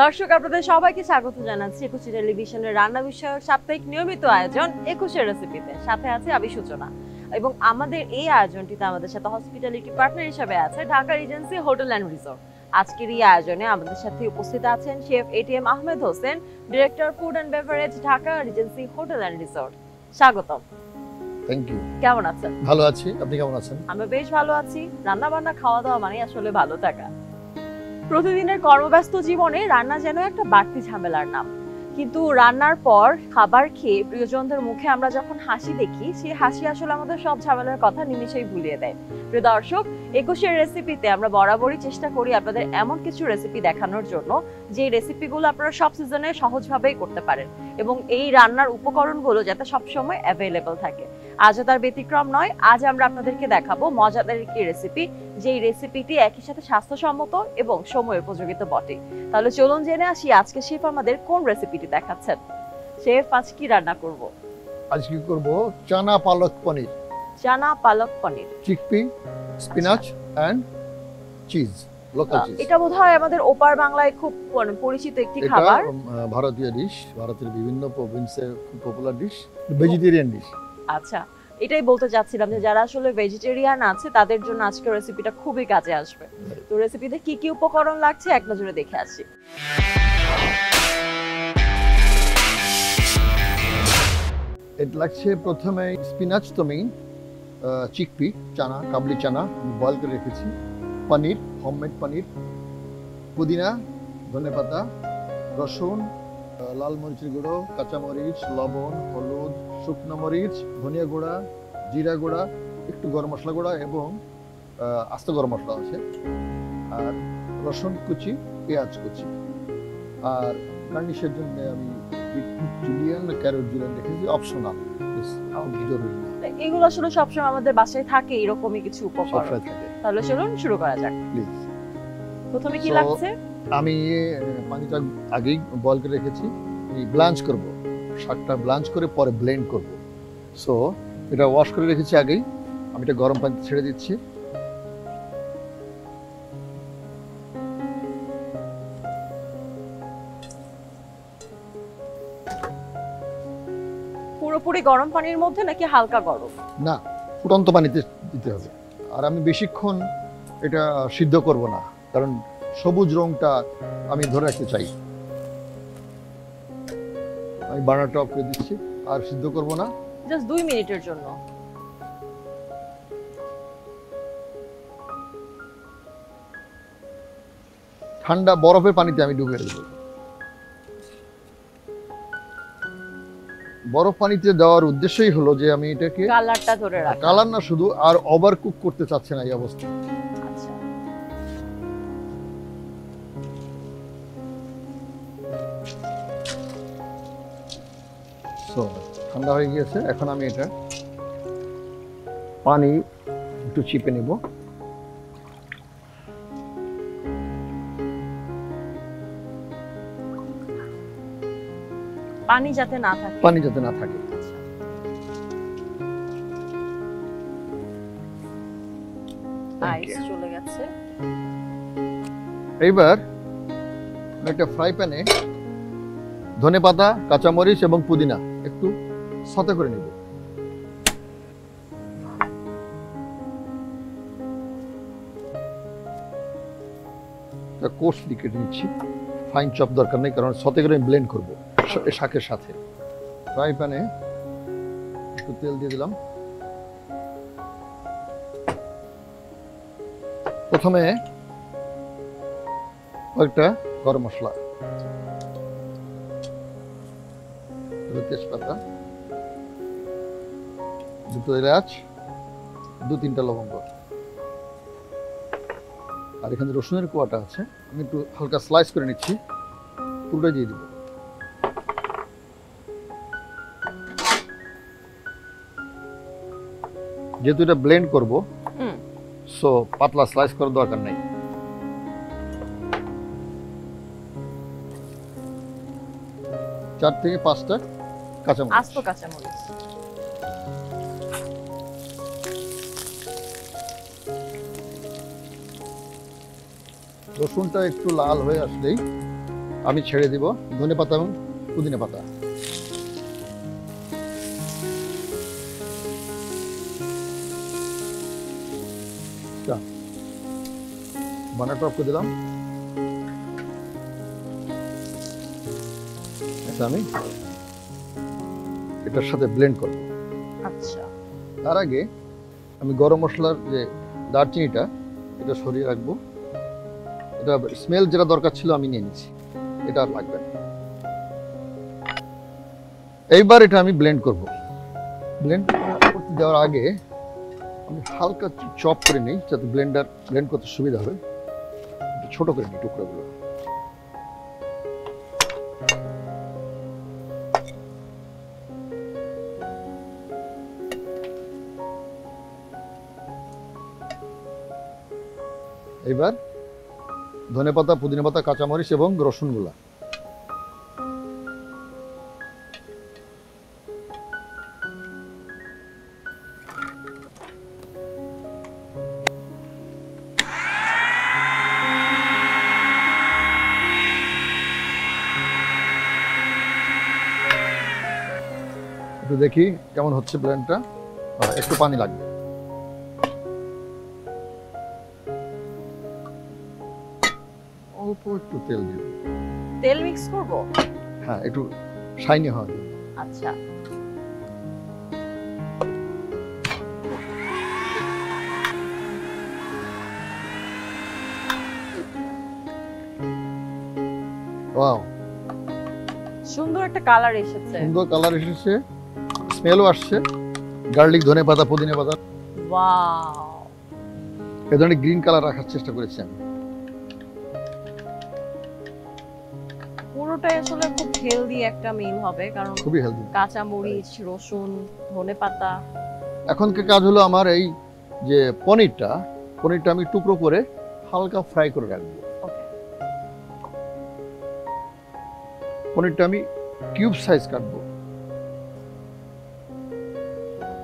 দর্শক আপনাদের সবাইকে স্বাগত জানাচ্ছি একুশে টেলিভিশনের রান্না বিষয়ক সাপ্তাহিক নিয়মিত আয়োজন একুশের রেসিপিতে। সাথে আছে আমি সূচনা এবং আমাদের এই আয়োজনটিতে আমাদের সাথে হসপিটালিটি পার্টনার হিসেবে আছে Dhaka Regency hotel and resort. আজকের এই আয়োজনে আমাদের সাথে উপস্থিত আছেন chef ATM Ahmed Hossain, director food and beverage, Dhaka Regency hotel and resort. স্বাগতম। Thank you. কেমন আছেন? ভালো আছি, আপনি কেমন আছেন? আমি বেশ ভালো আছি। রান্না বান্না খাওয়া দাওয়া মানে আসলে ভালো থাকা। প্রতিদিনের কর্মব্যস্ত জীবনে রান্না যেন একটা বাড়তি ঝামেলার নাম, কিন্তু রান্নার পর খাবার খেয়ে প্রিয়জনদের মুখে আমরা যখন হাসি দেখি, সেই হাসি আসলে আমাদের সব ঝামেলার কথা নিমেষেই ভুলিয়ে দেয়। প্রিয় দর্শক, একুশের রেসিপিতে আমরা বরাবরই চেষ্টা করি আপনাদের এমন কিছু রেসিপি দেখানোর জন্য যে রেসিপিগুলো আপনারা সব সিজনে সহজভাবেই করতে পারেন এবং এই রান্নার উপকরণগুলো যাতে সবসময় অ্যাভেলেবল থাকে। আজও তার ব্যতিক্রম নয়। আজ আমরা আপনাদেরকে দেখাবো মজাদার একটি রেসিপি, যেই রেসিপিটি একই সাথে স্বাস্থ্যসম্মত এবং সময় উপযোগী তো বটে। তাহলে চলুন জেনে আসি আজকে শেফ আমাদের কোন রেসিপিটি দেখাচ্ছেন। শেফ, আজ কি রান্না করব? আজ কি করব? চানা palak paneer. Chana palak paneer, chickpea, spinach and cheese, local cheese. এটা বোধহয় আমাদের ওপার বাংলায় খুব পরিচিত একটি খাবার। এটা ভারতীয় ডিশ, ভারতের বিভিন্ন প্রভিন্সে খুব পপুলার ডিশ, ভেজিটেরিয়ান ডিশ। আচ্ছা, এটাই বলতে চাচ্ছিলাম যে যারা আসলে ভেজিটেরিয়ান আছে তাদের জন্য আজকের রেসিপিটা খুবই কাজে আসবে। তো রেসিপিতে কি কি উপকরণ লাগছে এক নজরে দেখে আসি। এটা লাগছে প্রথমে স্পিনাচ, তো মেইন, চিকপি, চানা, কাবলি চানা বয়েল করে রেখেছি, পনির, হোমমেড পনির, পুদিনা, ধনেপাতা, রসুন, লাল মরিচের গুঁড়ো, কাঁচামরিচ, লবণ, হলুদ, শুকনো মরিচ, ধনিয়া গুঁড়া, জিরা গুঁড়া, একটু গরম মশলা গুঁড়া এবং আস্ত গরম মশলা আছে, আর রসুন কুচি, পেঁয়াজ কুচি, আর গার্নিশের জন্য আমি জুলিয়ান ক্যারট জুলিয়ান রেখেছি, অপশনাল, জরুরি না। এগুলো আসলে সবসময় আমাদের বাসায় থাকে এরকমই কিছু উপকরণ। তাহলে চলুন শুরু করা যাক। প্লিজ। প্রথমে কি লাগছে? আমি পানিটা আগেই বয়েল করে রেখেছি, এই ব্লাঞ্চ করব, শাকটা ব্লাঞ্চ করে পরে ব্লেন্ড করব। সো এটা ওয়াশ করে রেখেছি আগেই, আমি এটা গরম পানিতে ছেড়ে দিচ্ছি। পুরোপুরি গরম পানির মধ্যে নাকি হালকা গরম? না, ফুটন্ত পানিতে দিতে হবে। আর আমি বেশিক্ষণ এটা সিদ্ধ করব না, কারণ সবুজ রংটা আমি ধরে রাখতে চাই। আমি বার্নারটা অফ করে দিচ্ছি, আর সিদ্ধ করব না, জাস্ট 2 মিনিটের জন্য। ঠান্ডা বরফের পানিতে আমি ডুবিয়ে দেব। বরফ পানিতে দেওয়ার উদ্দেশ্যই হলো যে আমি এটাকে কালারটা ধরে রাখা। কালার না শুধু, আর ওভার কুক করতে চাচ্ছে না এই অবস্থা। আচ্ছা, সো ঠান্ডা হয়ে গিয়েছে, এখন আমি এটা পানি একটু চিপে নেব। পানি যাতে না থাকে। পানি যাতে না থাকে। আইস চলে গেছে। এইবার একটা ফ্রাই প্যানে ধনেপাতা, কাঁচামরিচ এবং পুদিনা একটু সতে করে নেব। কোর্সলি কেটে নিচ্ছি, ফাইন চপ দরকার নেই, কারণ সতে করে আমি ব্লেন্ড করবো শাকের সাথে। ফ্রাই প্যানে একটু তেল দিয়ে দিলাম। প্রথমে কয়েকটা গরম মশলা, তেজপাতা, দুটো এলাচ, 2-3টা লবঙ্গ, আর এখানে রসুনের কোয়াটা আছে, আমি একটু হালকা স্লাইস করে নিচ্ছি, পুরোটা দিয়ে দিব। যেহেতু এটা ব্লেন্ড করব, সো পাতলা স্লাইস করার দরকার নেই। 4 থেকে 5টা কাঁচামরিচ, আস্ত কাঁচামরিচ। রসুনটা একটু লাল হয়ে আসলেই আমি ছেড়ে দিব ধনেপাতা এবং পুদিনা পাতা। বানাটা অফ করে দিলাম। আমি এটার সাথে ব্লেন্ড করব। আচ্ছা, তার আগে আমি গরম মশলার যে দারচিনিটা এটা সরিয়ে রাখবো। এটা স্মেল যেটা দরকার ছিল আমি নিয়ে নিয়েছি, এটা আর লাগবে না। এইবার এটা আমি ব্লেন্ড করব। ব্লেন্ড করতে দেওয়ার আগে আমি হালকা চপ করে নিই যাতে ব্লেন্ড করতে সুবিধা হবে। ছোট করে নিই টুকরোগুলো। এবার ধনেপাতা, পুদিনা পাতা, কাঁচামরিচ এবং রসুনগুলা একটু দেখি কেমন হচ্ছে ব্লেন্ডটা। একটু পানি লাগবে। অল্প একটু তেল দিব। তেল মিক্স করব? হ্যাঁ, একটু শাইনি হবে। আচ্ছা, ওয়াও, সুন্দর একটা কালার এসেছে। সুন্দর কালার এসেছে, স্মেলও আসছে। গার্লিক, ধনেপাতা, পুদিনা পাতা, ওয়াও, এই ধরনের গ্রিন কালার রাখার চেষ্টা করেছি আমি। পুরোটাই আসলে খুব হেলদি একটা মিল হবে, কারণ খুবই হেলদি। কাঁচা মরিচ, রসুন, ধনেপাতা। এখনকার কাজ হলো আমার এই যে পনিরটা আমি টুকরো করে হালকা ফ্রাই করে রাখবো। ওকে, পনিরটা আমি কিউব সাইজ কাটবো।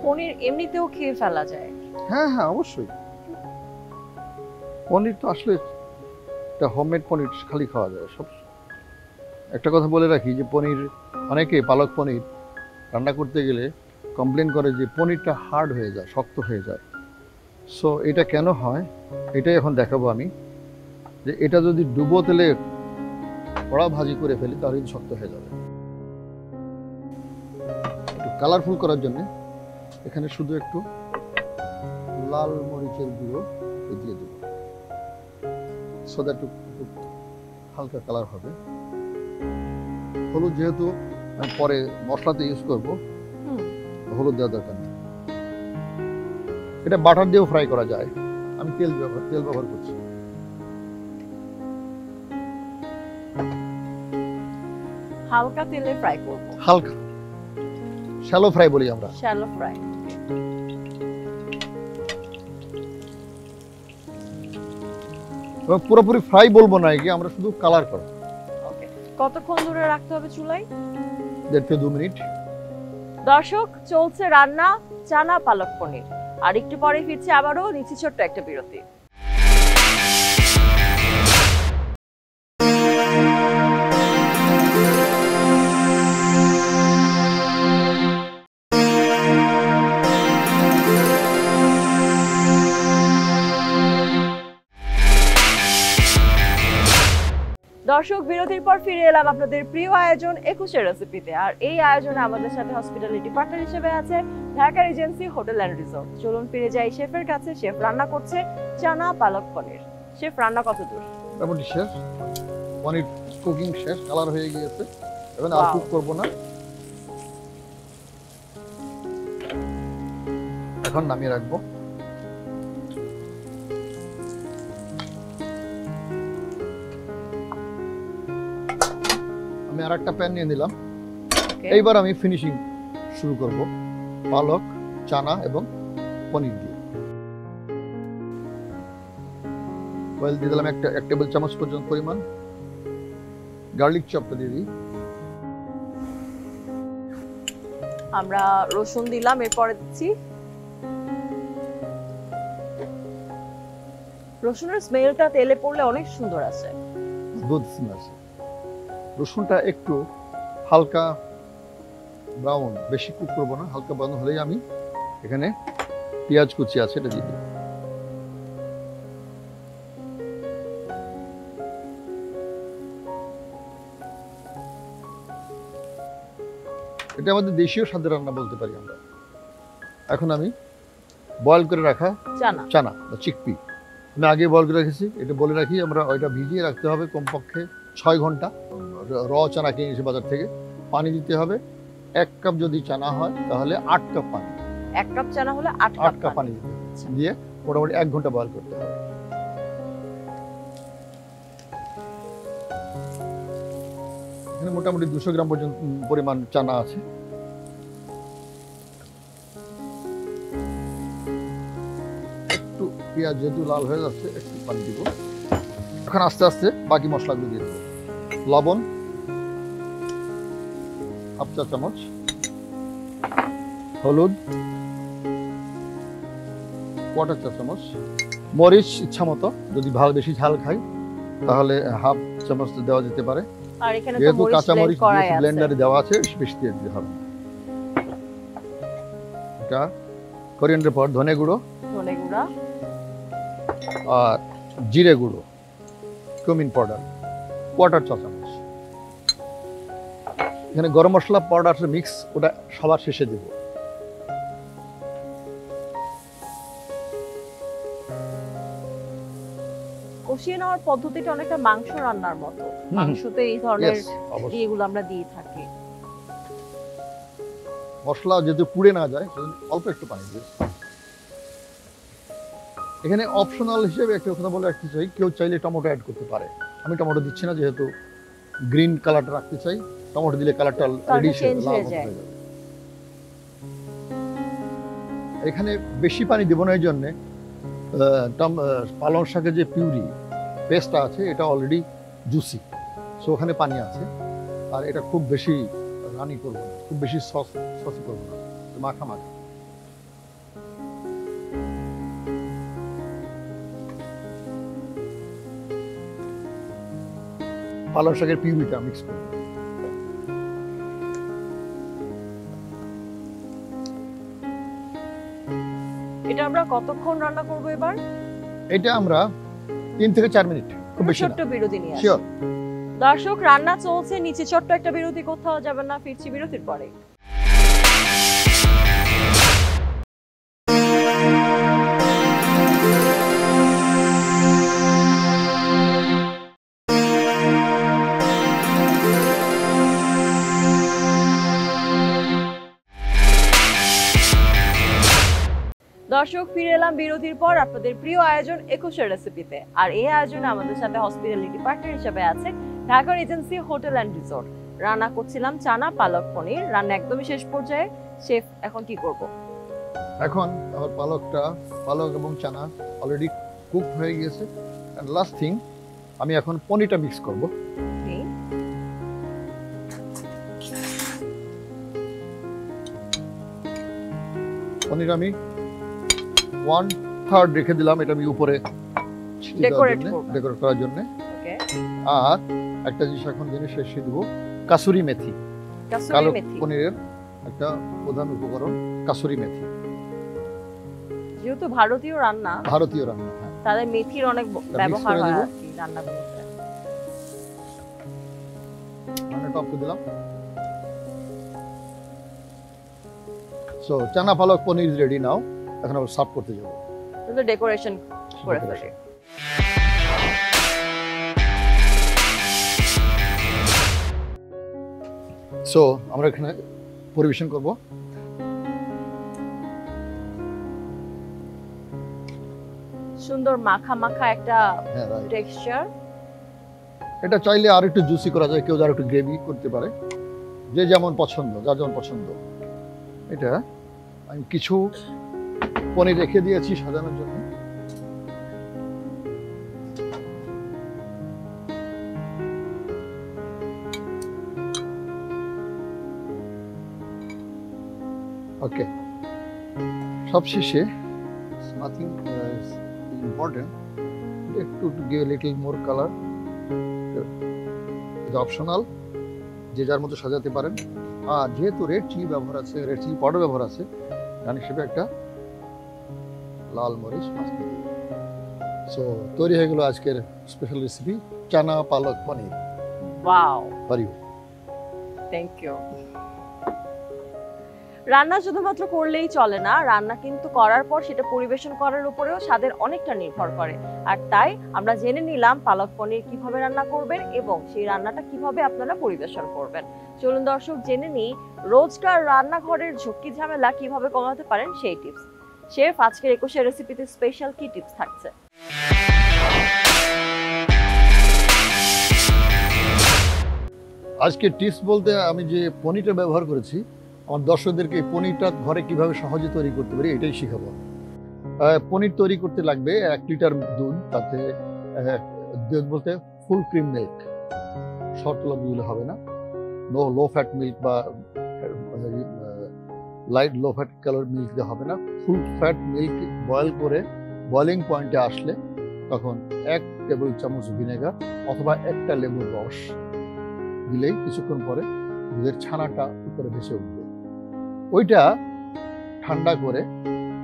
পনির এমনিতেও খেয়ে ফেলা যায়। হ্যাঁ হ্যাঁ, অবশ্যই। পনির তো আসলে এটা হোমমেড পনির, খালি খাওয়া যায় সব। একটা কথা বলে রাখি যে পনির, অনেকে পালক পনির রান্না করতে গেলে কমপ্লেন করে যে পনিরটা হার্ড হয়ে যায়, শক্ত হয়ে যায়। সো এটা কেন হয় এটাই এখন দেখাবো আমি, যে এটা যদি ডুবো তেলে কড়া ভাজি করে ফেলি তাহলে কিন্তু শক্ত হয়ে যাবে। একটু কালারফুল করার জন্য এখানে শুধু একটু লাল মরিচের গুঁড়ো দিয়ে দেবো, সো দ্যাট একটু হালকা কালার হবে। হলুদ যেহেতু আমি পরে মশলাতে ইউজ করবো, হলুদ দেওয়ার দরকার নেই। এটা বাটার দিয়েও ফ্রাই করা যায়, আমি তেল ব্যবহার করছি। হালকা তেলে ফ্রাই করব। হালকা শ্যালো ফ্রাই বলি আমরা। Shallow fry. এবং পুরোপুরি ফ্রাই বলবো না, একে আমরা শুধু কালার করব। ওকে, কতক্ষণ ধরে রাখতে হবে চুলায়? 1.5 থেকে 2 মিনিট। দর্শক, চলছে রান্না চানা পালক পনির। আর একটু পরে ফিরছে, আবারও নিচে ছোট্ট একটা বিরতি। দর্শক, বিরতির পর ফিরে এলাম আপনাদের প্রিয় আয়োজন 21 রেসিপিতে। আর এই আয়োজনে আমাদের সাথে হসপিটালিটি পার্টনার হিসেবে আছে Dhaka Regency hotel and resort. চলুন ফিরে যাই শেফের কাছে। শেফ রান্না করছে চানা পালক পনির। শেফ, রান্না কত দূর? মোটামুটি শেষ, পনির কুকিং শেষ, কালার হয়ে গিয়েছে। এখন আর কুক করবো না, এখন নামিয়ে রাখবো। আমি আর একটা প্যান নিয়ে নিলাম। এইবার আমি ফিনিশিং শুরু করব পালক, চানা এবং পনির দিয়ে। অয়েল দিয়ে দিলাম 1 টেবিল চামচ পর্যন্ত পরিমাণ। গার্লিক চপটা দিয়ে দিই। আমরা রসুন দিলাম, এরপরে দিচ্ছি রসুনের স্মেলটা তেলে পড়লে অনেক সুন্দর আসে। দুধ স্মেল আসে। রসুনটা একটু হালকা ব্রাউন, বেশি কুক করবো না, হালকা ব্রাউন হলেই আমি এখানে পেঁয়াজ কুচি আছে এটা দিয়ে দিই। এটা আমাদের দেশীয় স্বাদের রান্না বলতে পারি আমরা। এখন আমি বয়েল করে রাখা চানা বা চিকপি আমি আগে বয়েল করে রেখেছি, এটা বলে রাখি আমরা ওইটা ভিজিয়ে রাখতে হবে কমপক্ষে 6 ঘন্টা। চানা কিনে এসে বাজার থেকে পানি দিতে হবে। 1 কাপ যদি চানা হয় তাহলে 8 কাপ পানি। 1 কাপ চানা হলে 8 কাপ পানি দিতে হবে, দিয়ে মোটামুটি 1 ঘন্টা বয়েল করতে হবে। এখানে মোটামুটি 200 গ্রাম পর্যন্ত পরিমাণ চানা আছে। একটু পেঁয়াজ যেহেতু লাল হয়ে যাচ্ছে একটু পানি দিব। এখন আস্তে আস্তে বাকি মশলাগুলো দিয়ে দেবো। লবণ হাফ চা চামচ, হলুদ কোয়ার্টার চা চামচ, মরিচ ইচ্ছা মতো, যদি বেশি ঝাল খাই তাহলে হাফ চামচ দেওয়া যেতে পারে। আর এখানে তো যেহেতু মরিচ কাঁচা মরিচ করাই আছে, ব্লেন্ডারে দেওয়া আছে, বেশি দিয়ে দিতে হবে। এটা কোরিয়ান্ডার পাউডার, ধনে গুঁড়ো আর জিরে গুঁড়ো, কুমিন পাউডার কোয়ার্টার চা চামচ। এখানে গরম মশলা পাউডার মিক্স, ওটা সবার শেষে দেব। কষিয়ে নেওয়ার পদ্ধতিটা অনেকটা মাংস রান্নার মতো। মাংসতে এই ধরনের এগুলো আমরা দিয়ে থাকি। মশলা যেহেতু পুড়ে না যায় অল্প একটু পানি দিয়ে। এখানে অপশনাল হিসেবে একটা কথা বলে রাখতে চাই, কেউ চাইলে টমেটো অ্যাড করতে পারে। আমি টমেটো দিচ্ছি না, যেহেতু গ্রিন কালারটা রাখতে চাই। টমেটো দিলে কালারটা চেঞ্জ হয়ে যায়। এখানে বেশি পানি দেব না, এই জন্যে পালং শাকের যে পিউরি পেস্টটা আছে এটা অলরেডি জুসি, সো ওখানে পানি আছে। আর এটা খুব বেশি রানি করবো না, খুব বেশি সসি করবো না, মাখা। পালং শাকের পিউরিটা মিক্স করবো। এটা আমরা কতক্ষণ রান্না করব এবার? এটা আমরা 3 থেকে 4 মিনিট, খুব বেশি না। ছোট্ট বিরতি নিয়ে আসি। শিওর। দর্শক, রান্না চলছে, নিচে ছোট্ট একটা বিরতি, কোথাও যাবেন না, ফিরছি বিরতির পরে। দর্শক, ফিরে এলাম বিরতির পর আপনাদের প্রিয় আয়োজন 21 রেসিপিতে। আর এই আয়োজনে আমাদের সাথে হসপিটালিটি পার্টনার হিসেবে আছে Dhaka Regency hotel and resort. রান্না করছিলাম চানা পালক পনির, রান্না একদমই শেষ পর্যায়ে। শেফ, এখন কি করব? এখন আমার পালক এবং চানা অলরেডি কুক হয়ে গিয়েছে। এন্ড লাস্ট থিং, আমি এখন পনিরটা মিক্স করব। পনির আমি 1/3 রেখে দিলাম, এটা আমি উপরে ডেকোরেট করার জন্য। আর একটা জিনিস এখন শেষে দিব, কাসুরি মেথি। কালো পনিরের একটা প্রধান উপকরণ কাসুরি মেথি। যেহেতু ভারতীয় রান্না, হ্যাঁ, তাদের মেথির অনেক ব্যবহার হয় আর কি রান্নাগুলোতে। মানে টপ করে দিলাম। সো চানা পালক পনির রেডি নাও। এখন আমরা সার্ভ করতে যাব। তাহলে ডেকোরেশন করে ফেলি। সো আমরা এখানে পরিবেশন করব। সুন্দর মাখা একটা টেক্সচার। এটা চাইলে আর একটু জুসি করা যায়, কেউ আর একটু গ্রেভি করতে পারে, যে যেমন পছন্দ, যার যেমন পছন্দ। এটা আমি কিছু পনির রেখে দিয়েছি সাজানোর জন্য। ওকে, সবশেষে নাথিং ইম্পর্টেন্ট, একটু give little more colour, is optional. যে যার মতো সাজাতে পারেন। আর যেহেতু রেড চিলি ব্যবহার আছে, রেড চিলি পাউডার ব্যবহার আছে, গান হিসেবে একটা লাল মরিচ মাঝখানে দিয়ে দিলাম। সো তৈরি হয়ে গেল আজকের special recipe chana palak paneer. Wow, পারিও। Thank you. রান্না শুধুমাত্র করলেই চলে না, রান্না কিন্তু করার পর সেটা পরিবেশন করার উপরেও স্বাদের অনেকটা নির্ভর করে। আর তাই আমরা জেনে নিলাম পালক পনির কিভাবে রান্না করবেন এবং সেই রান্নাটা কিভাবে আপনারা পরিবেশন করবেন। চলুন দর্শক জেনে নিই রোজকার রান্নাঘরের ঝুঁকি ঝামেলা কিভাবে কমাতে পারেন সেই টিপস। শেফ, আজকের 21 রেসিপিতে স্পেশাল কি টিপস থাকছে? আজকে টিপস বলতে আমি যে পনিরটা ব্যবহার করেছি, আমার দর্শকদেরকে এই পনিরটা ঘরে কিভাবে সহজে তৈরি করতে পারি এটাই শেখাবো। পনির তৈরি করতে লাগবে 1 লিটার দুধ, তাতে দুধ বলতে ফুল ক্রিম মিল্ক, শর্তলা দুধ হবে না, লো ফ্যাট মিল্ক বা light low fat colour milk দেওয়া হবে না। ফুল ফ্যাট মিল্ক বয়েল করে বয়েলিং পয়েন্টে আসলে তখন 1 টেবিল চামচ ভিনেগার অথবা 1টা লেবুর রস দিলেই কিছুক্ষণ পরে দুধের ছানাটা উপরে ভেসে উঠবে। ওইটা ঠান্ডা করে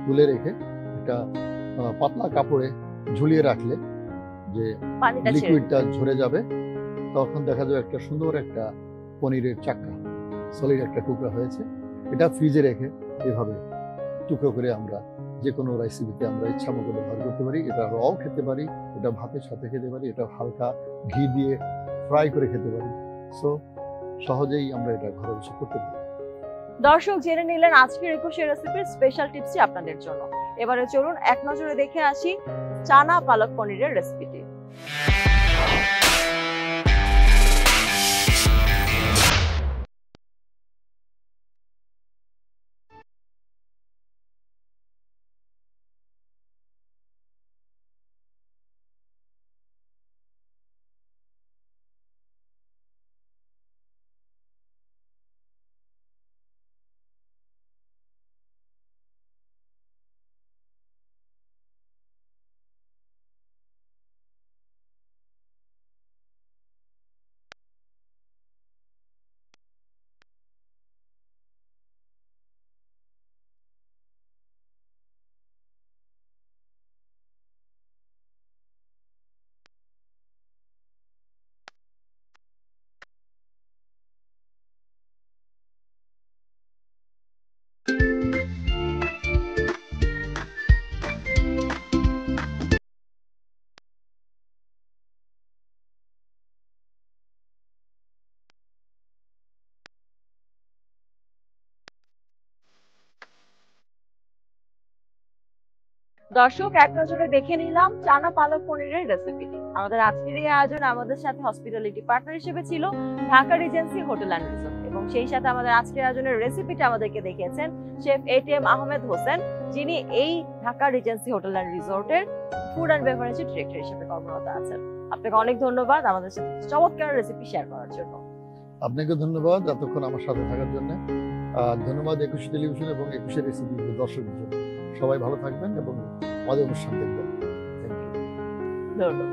তুলে রেখে একটা পাতলা কাপড়ে ঝুলিয়ে রাখলে যে লিকুইডটা ঝরে যাবে, তখন দেখা যাবে একটা সুন্দর একটা পনিরের চাকা, সলিড একটা টুকরা হয়েছে। এটা ফ্রিজে রেখে এভাবে টুকরো করে আমরা যে কোনো রেসিপিতে আমরা ইচ্ছা মতো ব্যবহার করতে পারি। এটা রও খেতে পারি, এটা ভাতের সাথে খেতে পারি, এটা হালকা ঘি দিয়ে ফ্রাই করে খেতে পারি। সো সহজেই আমরা এটা ঘরে বসে করতে পারি। দর্শক জেনে নিলেন আজকের 21 রেসিপির স্পেশাল টিপসই আপনাদের জন্য। এবারে চলুন এক নজরে দেখে আসি চানা পালক পনিরের রেসিপিটি। দর্শক এক নজরে দেখে নিলাম চানা পালক পনিরের রেসিপিটি। আমাদের আজকের এই আয়োজন আমাদের সাথে হসপিটালিটি পার্টনার হিসেবে ছিল Dhaka Regency hotel and resort, এবং সেই সাথে আমাদের আজকের আয়োজনের রেসিপিটা আমাদেরকে দেখিয়েছেন শেফ ATM আহমেদ হোসেন, যিনি এই ঢাকা রিজেন্সি হোটেল অ্যান্ড রিসোর্টের ফুড অ্যান্ড বেভারেজের ডিরেক্টর হিসেবে কর্মরত আছেন। আপনাকে অনেক ধন্যবাদ আমাদের সাথে চমৎকার রেসিপি শেয়ার করার জন্য। আপনাকে ধন্যবাদ এতক্ষণ আমার সাথে থাকার জন্য। ধন্যবাদ 21 টেলিভিশন এবং 21 রেসিপি দর্শকদের জন্য। সবাই ভালো থাকবেন এবং আমাদের অনুষ্ঠান দেখবেন। ধন্যবাদ।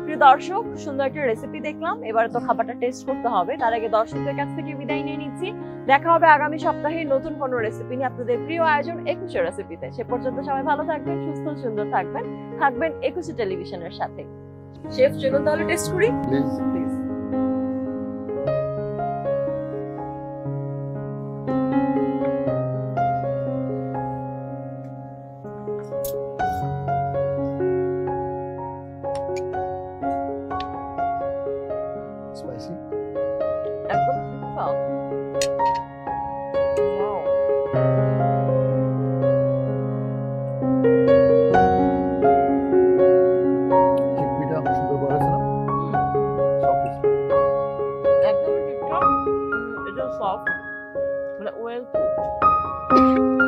প্রিয় দর্শক, সুন্দর একটা রেসিপি দেখলাম, এবারে তো খাবারটা টেস্ট করতে হবে। তার আগে দর্শকদের কাছ থেকে বিদায় নিয়ে নিচ্ছি। দেখা হবে আগামী সপ্তাহে নতুন কোনো রেসিপি নিয়ে আপনাদের প্রিয় আয়োজন 21 রেসিপিতে। সে পর্যন্ত সবাই ভালো থাকবেন, সুস্থ সুন্দর থাকবেন, থাকবেন 21 টেলিভিশনের সাথে। শেফ চলুন তাহলে টেস্ট করি প্লিজ। Spicy? একদম ঠিকঠাক। Wow. চিকপিটা সুন্দর বড় আছে না? সফট আছে। একদম ঠিকঠাক। এটা সফট, মানে ওয়েল কুকড।